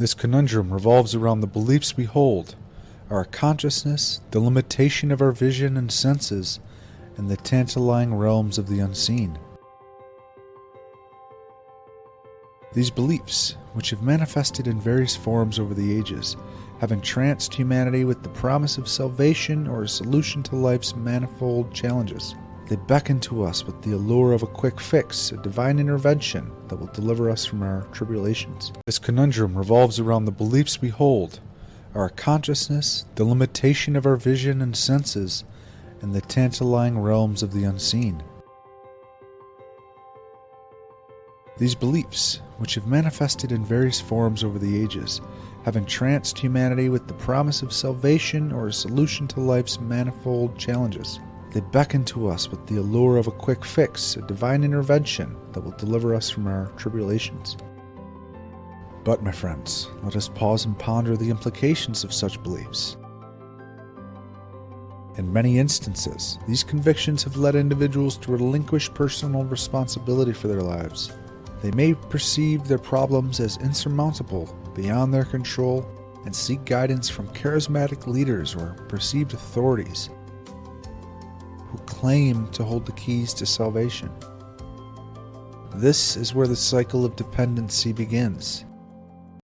This conundrum revolves around the beliefs we hold, our consciousness, the limitation of our vision and senses, and the tantalizing realms of the unseen. These beliefs, which have manifested in various forms over the ages, have entranced humanity with the promise of salvation or a solution to life's manifold challenges. They beckon to us with the allure of a quick fix, a divine intervention that will deliver us from our tribulations. This conundrum revolves around the beliefs we hold, our consciousness, the limitation of our vision and senses, and the tantalizing realms of the unseen. These beliefs, which have manifested in various forms over the ages, have entranced humanity with the promise of salvation or a solution to life's manifold challenges. They beckon to us with the allure of a quick fix, a divine intervention that will deliver us from our tribulations. But, my friends, let us pause and ponder the implications of such beliefs. In many instances, these convictions have led individuals to relinquish personal responsibility for their lives. They may perceive their problems as insurmountable, beyond their control, and seek guidance from charismatic leaders or perceived authorities who claim to hold the keys to salvation. This is where the cycle of dependency begins.